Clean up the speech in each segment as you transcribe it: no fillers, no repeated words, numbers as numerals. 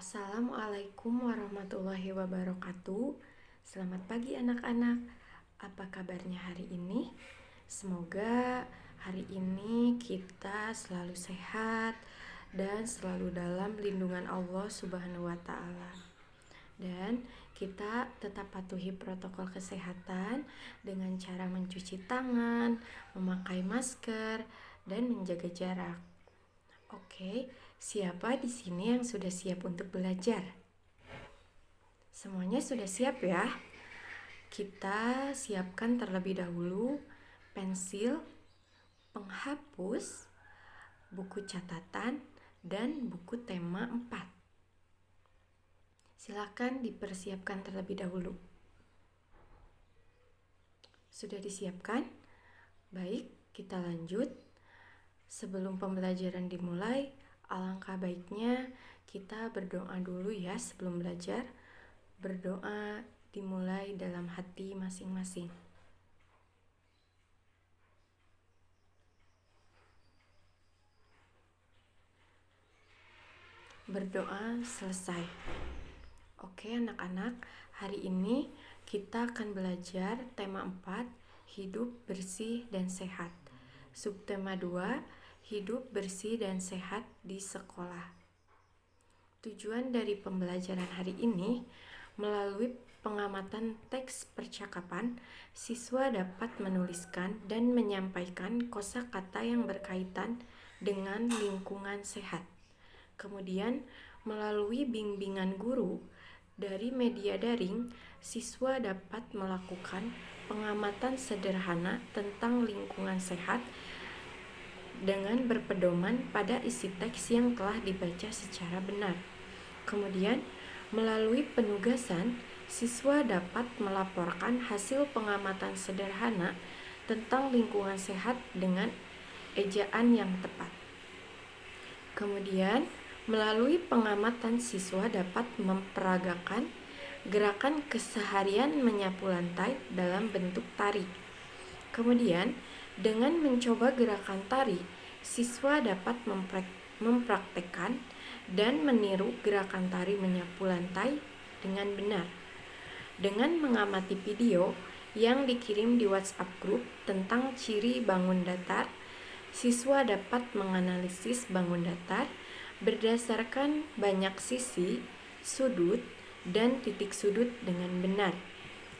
Assalamualaikum warahmatullahi wabarakatuh. Selamat pagi anak-anak. Apa kabarnya hari ini? Semoga hari ini kita selalu sehat dan selalu dalam lindungan Allah Subhanahu wa taala. Dan kita tetap patuhi protokol kesehatan dengan cara mencuci tangan, memakai masker, dan menjaga jarak. Oke, siapa di sini yang sudah siap untuk belajar? Semuanya sudah siap ya? Kita siapkan terlebih dahulu pensil, penghapus, buku catatan, dan buku tema 4. Silakan dipersiapkan terlebih dahulu. Sudah disiapkan? Baik, kita lanjut. Sebelum pembelajaran dimulai, alangkah baiknya kita berdoa dulu ya sebelum belajar. Berdoa dimulai dalam hati masing-masing. Berdoa selesai. Oke anak-anak, hari ini kita akan belajar tema 4, hidup bersih dan sehat. Subtema 2, hidup bersih dan sehat di sekolah. Tujuan dari pembelajaran hari ini, melalui pengamatan teks percakapan, siswa dapat menuliskan dan menyampaikan kosakata yang berkaitan dengan lingkungan sehat. Kemudian, melalui bimbingan guru dari media daring, siswa dapat melakukan pengamatan sederhana tentang lingkungan sehat dengan berpedoman pada isi teks yang telah dibaca secara benar. Kemudian, melalui penugasan, siswa dapat melaporkan hasil pengamatan sederhana tentang lingkungan sehat dengan ejaan yang tepat. Kemudian, melalui pengamatan, siswa dapat memperagakan gerakan keseharian menyapu lantai dalam bentuk tari. Kemudian, dengan mencoba gerakan tari, siswa dapat mempraktekkan dan meniru gerakan tari menyapu lantai dengan benar. Dengan mengamati video yang dikirim di WhatsApp grup tentang ciri bangun datar, siswa dapat menganalisis bangun datar berdasarkan banyak sisi, sudut, dan titik sudut dengan benar.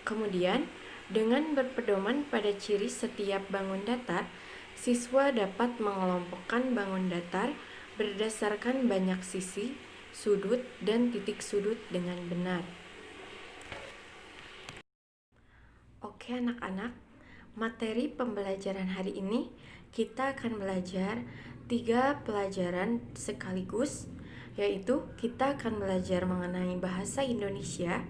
Kemudian, dengan berpedoman pada ciri setiap bangun datar, siswa dapat mengelompokkan bangun datar berdasarkan banyak sisi, sudut, dan titik sudut dengan benar. Oke anak-anak, materi pembelajaran hari ini kita akan belajar 3 pelajaran sekaligus, yaitu kita akan belajar mengenai bahasa Indonesia,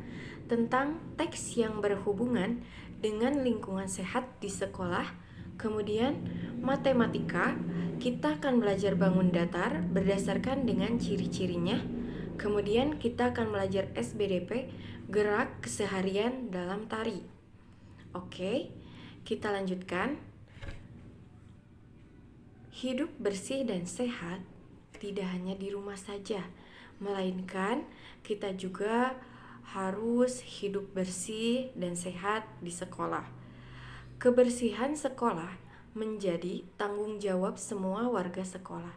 tentang teks yang berhubungan dengan lingkungan sehat di sekolah. Kemudian matematika, kita akan belajar bangun datar berdasarkan dengan ciri-cirinya. Kemudian kita akan belajar SBDP, gerak keseharian dalam tari. Oke, kita lanjutkan. Hidup bersih dan sehat tidak hanya di rumah saja, melainkan kita juga harus hidup bersih dan sehat di sekolah. Kebersihan sekolah menjadi tanggung jawab semua warga sekolah.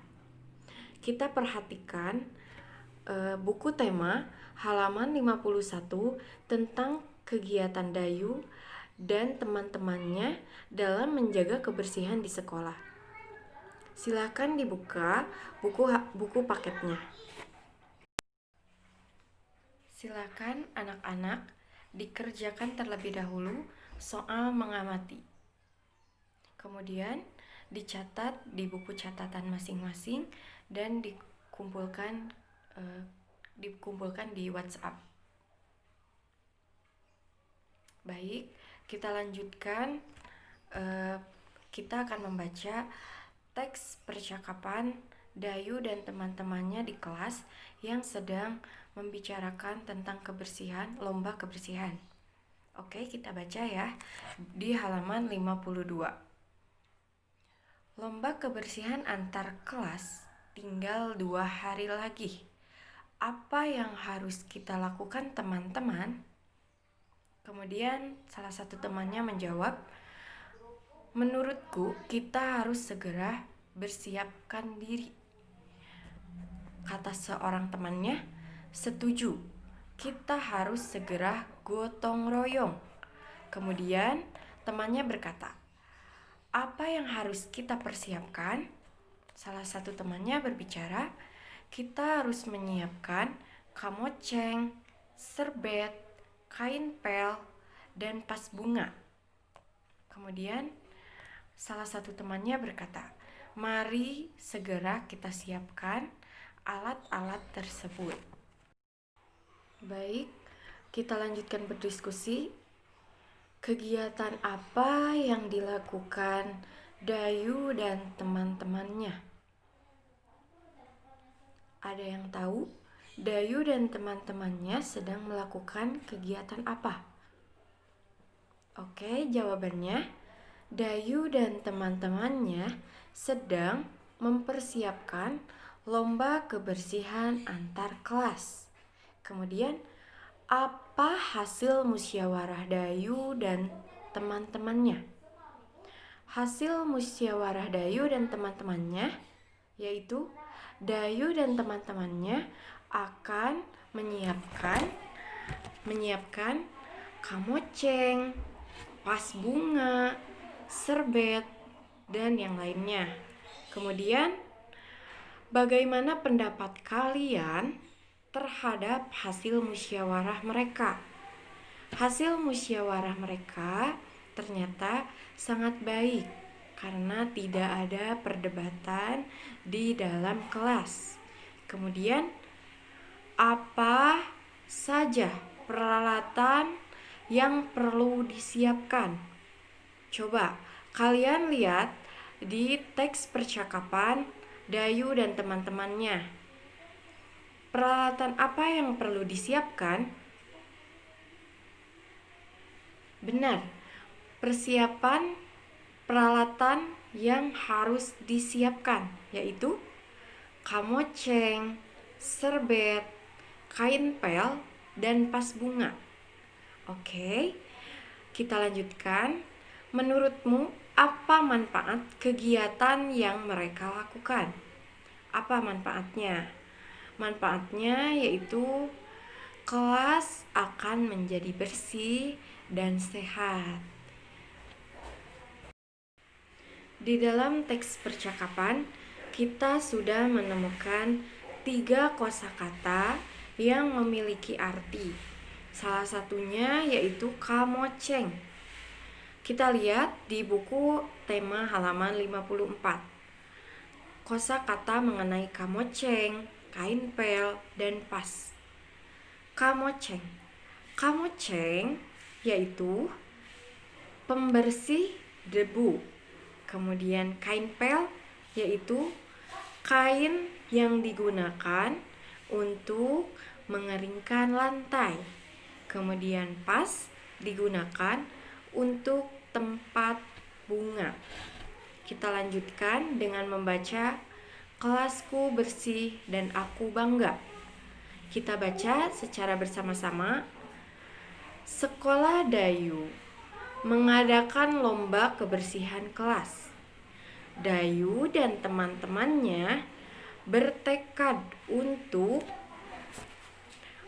Kita perhatikan buku tema halaman 51 tentang kegiatan Dayu dan teman-temannya dalam menjaga kebersihan di sekolah. Silakan dibuka buku paketnya. Silakan anak-anak dikerjakan terlebih dahulu soal mengamati. Kemudian dicatat di buku catatan masing-masing dan dikumpulkan di WhatsApp. Baik, kita lanjutkan. Kita akan membaca teks percakapan Dayu dan teman-temannya di kelas yang sedang membicarakan tentang kebersihan, lomba kebersihan. Oke, kita baca ya di halaman 52. Lomba kebersihan antar kelas tinggal 2 hari lagi. Apa yang harus kita lakukan, teman-teman? Kemudian salah satu temannya menjawab, menurutku kita harus segera bersiapkan diri. Kata seorang temannya, setuju, kita harus segera gotong royong. Kemudian temannya berkata, apa yang harus kita persiapkan? Salah satu temannya berbicara, kita harus menyiapkan kamoceng, serbet, kain pel, dan pas bunga. Kemudian salah satu temannya berkata, mari segera kita siapkan alat-alat tersebut. Baik, kita lanjutkan berdiskusi. Kegiatan apa yang dilakukan Dayu dan teman-temannya? Ada yang tahu? Dayu dan teman-temannya sedang melakukan kegiatan apa? Oke, jawabannya, Dayu dan teman-temannya sedang mempersiapkan lomba kebersihan antar kelas. Kemudian, apa hasil musyawarah Dayu dan teman-temannya? Hasil musyawarah Dayu dan teman-temannya yaitu Dayu dan teman-temannya akan menyiapkan kamoceng, pas bunga, serbet, dan yang lainnya. Kemudian, bagaimana pendapat kalian terhadap hasil musyawarah mereka? Hasil musyawarah mereka ternyata sangat baik karena tidak ada perdebatan di dalam kelas. Kemudian, apa saja peralatan yang perlu disiapkan? Coba kalian lihat di teks percakapan Dayu dan teman-temannya. Peralatan apa yang perlu disiapkan? Benar, peralatan yang harus disiapkan yaitu kamoceng, serbet, kain pel, dan pas bunga. Oke, kita lanjutkan. Menurutmu apa manfaat kegiatan yang mereka lakukan? Apa manfaatnya? Manfaatnya yaitu kelas akan menjadi bersih dan sehat. Di dalam teks percakapan, kita sudah menemukan 3 kosakata yang memiliki arti. Salah satunya yaitu kamoceng. Kita lihat di buku tema halaman 54. Kosakata mengenai kamoceng, kain pel, dan pas. Kamoceng. Kamoceng yaitu pembersih debu. Kemudian kain pel yaitu kain yang digunakan untuk mengeringkan lantai. Kemudian pas digunakan untuk tempat bunga. Kita lanjutkan dengan membaca kelasku bersih dan aku bangga. Kita baca secara bersama-sama. Sekolah Dayu mengadakan lomba kebersihan kelas. Dayu dan teman-temannya bertekad untuk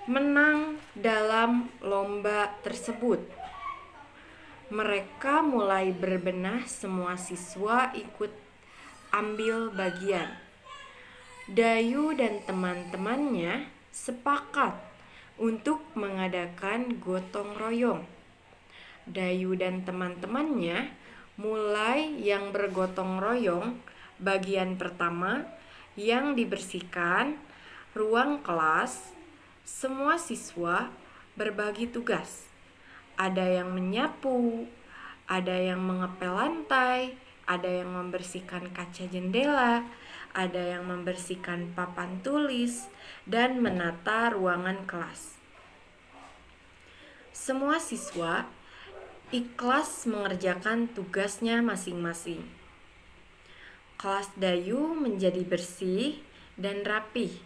menang dalam lomba tersebut. Mereka mulai berbenah, semua siswa ikut ambil bagian. Dayu dan teman-temannya sepakat untuk mengadakan gotong royong. Dayu dan teman-temannya mulai yang bergotong royong. Bagian pertama yang dibersihkan ruang kelas. Semua siswa berbagi tugas. Ada yang menyapu, ada yang mengepel lantai, ada yang membersihkan kaca jendela, ada yang membersihkan papan tulis, dan menata ruangan kelas. Semua siswa ikhlas mengerjakan tugasnya masing-masing. Kelas Dayu menjadi bersih dan rapih.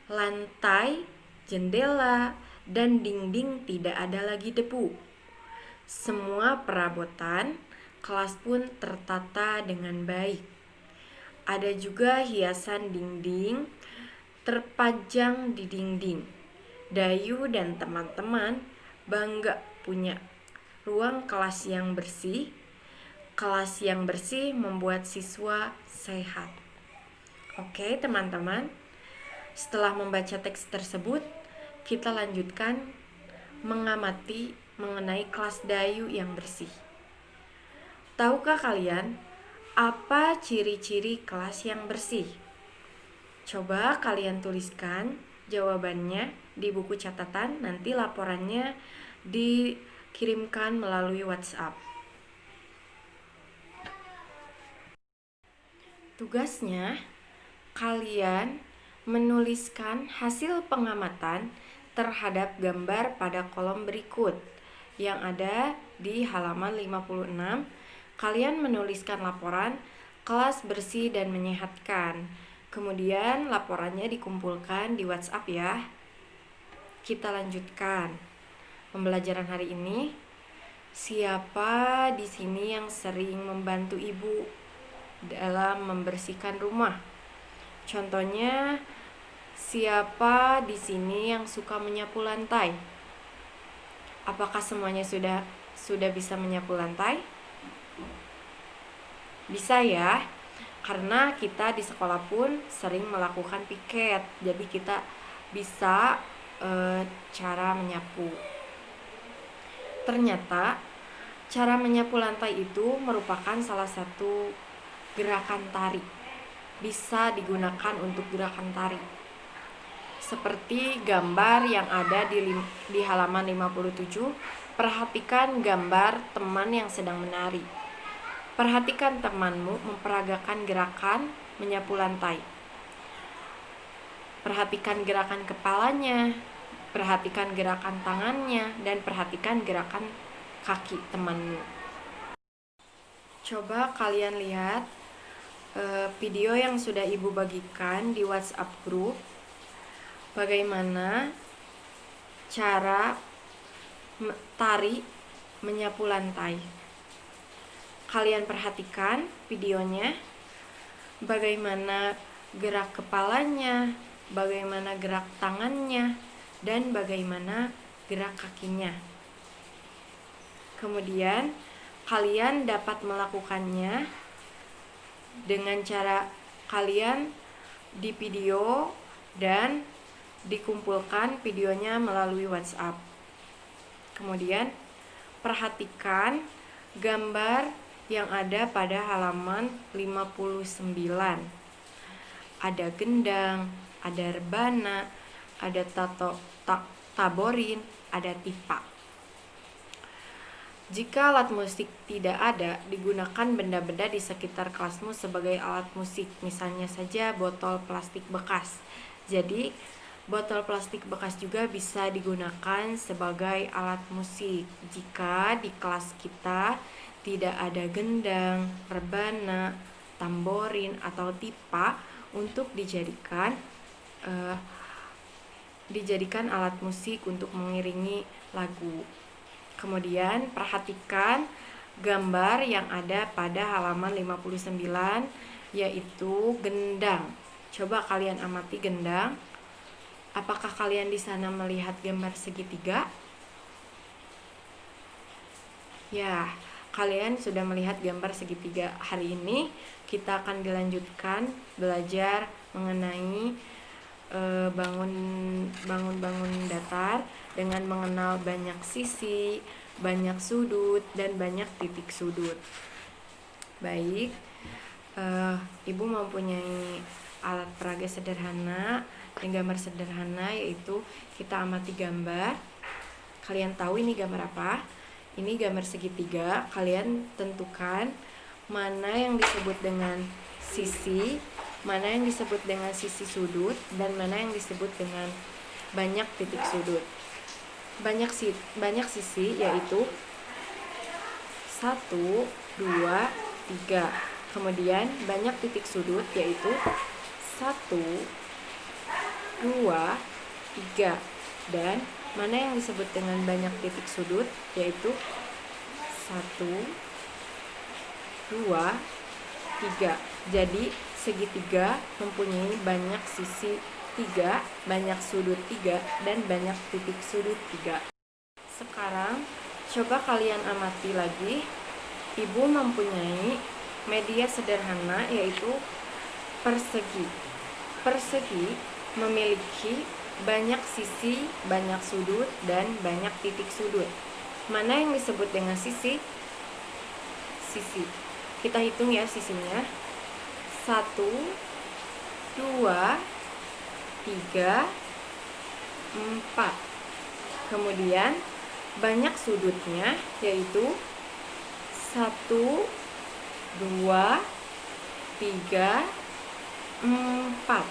Lantai, jendela, dan dinding tidak ada lagi debu. Semua perabotan kelas pun tertata dengan baik. Ada juga hiasan dinding terpajang di dinding. Dayu dan teman-teman bangga punya ruang kelas yang bersih. Kelas yang bersih membuat siswa sehat. Oke, teman-teman. Setelah membaca teks tersebut, kita lanjutkan mengamati mengenai kelas Dayu yang bersih. Tahukah kalian apa ciri-ciri kelas yang bersih? Coba kalian tuliskan jawabannya di buku catatan, nanti laporannya dikirimkan melalui WhatsApp. Tugasnya, kalian menuliskan hasil pengamatan terhadap gambar pada kolom berikut yang ada di halaman 56. Kalian menuliskan laporan kelas bersih dan menyehatkan. Kemudian laporannya dikumpulkan di WhatsApp ya. Kita lanjutkan pembelajaran hari ini. Siapa di sini yang sering membantu ibu dalam membersihkan rumah? Contohnya, siapa di sini yang suka menyapu lantai? Apakah semuanya sudah bisa menyapu lantai? Bisa ya, karena kita di sekolah pun sering melakukan piket. Jadi kita bisa cara menyapu. Ternyata cara menyapu lantai itu merupakan salah satu gerakan tari. Bisa digunakan untuk gerakan tari. Seperti gambar yang ada di halaman 57, perhatikan gambar teman yang sedang menari. Perhatikan temanmu memperagakan gerakan menyapu lantai. Perhatikan gerakan kepalanya, perhatikan gerakan tangannya, dan perhatikan gerakan kaki temanmu. Coba kalian lihat video yang sudah ibu bagikan di WhatsApp group. Bagaimana cara tari menyapu lantai. Kalian perhatikan videonya, bagaimana gerak kepalanya, bagaimana gerak tangannya, dan bagaimana gerak kakinya. Kemudian kalian dapat melakukannya dengan cara kalian di video dan dikumpulkan videonya melalui WhatsApp. Kemudian perhatikan gambar yang ada pada halaman 59. Ada gendang, ada rebana, ada taborin, ada tipa. Jika alat musik tidak ada, digunakan benda-benda di sekitar kelasmu sebagai alat musik. Misalnya saja botol plastik bekas. Jadi botol plastik bekas juga bisa digunakan sebagai alat musik jika di kelas kita tidak ada gendang, rebana, tamborin, atau tipa untuk dijadikan alat musik untuk mengiringi lagu. Kemudian perhatikan gambar yang ada pada halaman 59, yaitu gendang. Coba kalian amati gendang. Apakah kalian di sana melihat gambar segitiga? Ya, kalian sudah melihat gambar segitiga. Hari ini kita akan dilanjutkan belajar mengenai bangun datar dengan mengenal banyak sisi, banyak sudut, dan banyak titik sudut. Baik, Ibu mempunyai alat peraga sederhana dan gambar sederhana, yaitu kita amati gambar. Kalian tahu ini gambar apa? Ini gambar segitiga. Kalian tentukan mana yang disebut dengan sisi, mana yang disebut dengan sisi sudut, dan mana yang disebut dengan banyak titik sudut. Banyak sisi yaitu 1, 2, 3. Kemudian banyak titik sudut yaitu 1, 2, 3. Dan mana yang disebut dengan banyak titik sudut, yaitu 1, 2, 3. Jadi segitiga mempunyai banyak sisi 3, banyak sudut 3, dan banyak titik sudut 3. Sekarang coba kalian amati lagi. Ibu mempunyai media sederhana, yaitu persegi. Persegi memiliki banyak sisi, banyak sudut, dan banyak titik sudut. Mana yang disebut dengan sisi? Sisi. Kita hitung ya sisinya. 1, 2, 3, 4. Kemudian banyak sudutnya, yaitu 1, 2, 3, 4.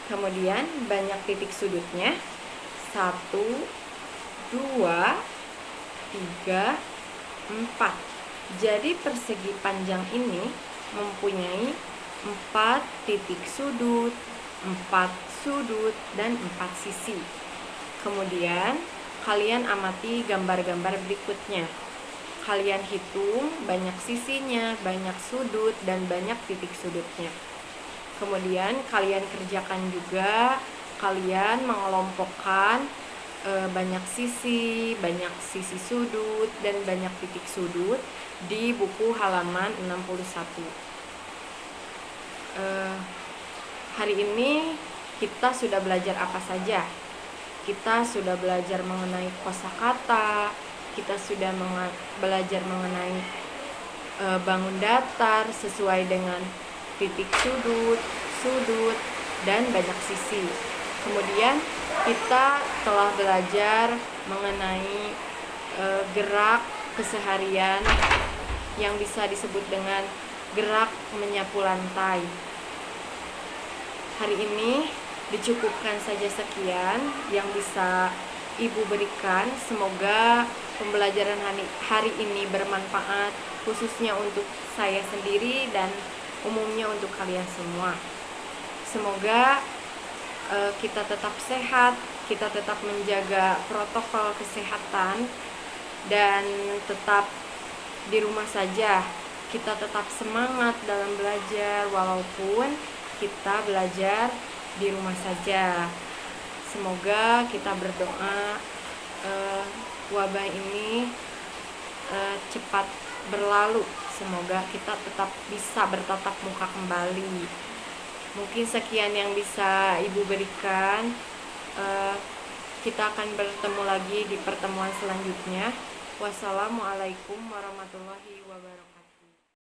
Kemudian banyak titik sudutnya, 1, 2, 3, 4. Jadi persegi panjang ini mempunyai 4 titik sudut, 4 sudut, dan 4 sisi. Kemudian kalian amati gambar-gambar berikutnya. Kalian hitung banyak sisinya, banyak sudut, dan banyak titik sudutnya. Kemudian kalian kerjakan juga, kalian mengelompokkan banyak sisi sudut, dan banyak titik sudut di buku halaman 61. Hari ini kita sudah belajar apa saja? Kita sudah belajar mengenai kosakata, kita sudah belajar mengenai bangun datar sesuai dengan titik sudut, dan banyak sisi. Kemudian kita telah belajar mengenai gerak keseharian yang bisa disebut dengan gerak menyapu lantai. Hari ini dicukupkan saja sekian yang bisa Ibu berikan. Semoga pembelajaran hari ini bermanfaat, khususnya untuk saya sendiri dan umumnya untuk kalian semua. Semoga kita tetap sehat, kita tetap menjaga protokol kesehatan, dan tetap di rumah saja. Kita tetap semangat dalam belajar walaupun kita belajar di rumah saja. Semoga kita berdoa wabah ini cepat berlalu. Semoga kita tetap bisa bertatap muka kembali. Mungkin sekian yang bisa Ibu berikan. Kita akan bertemu lagi di pertemuan selanjutnya. Wassalamualaikum warahmatullahi wabarakatuh.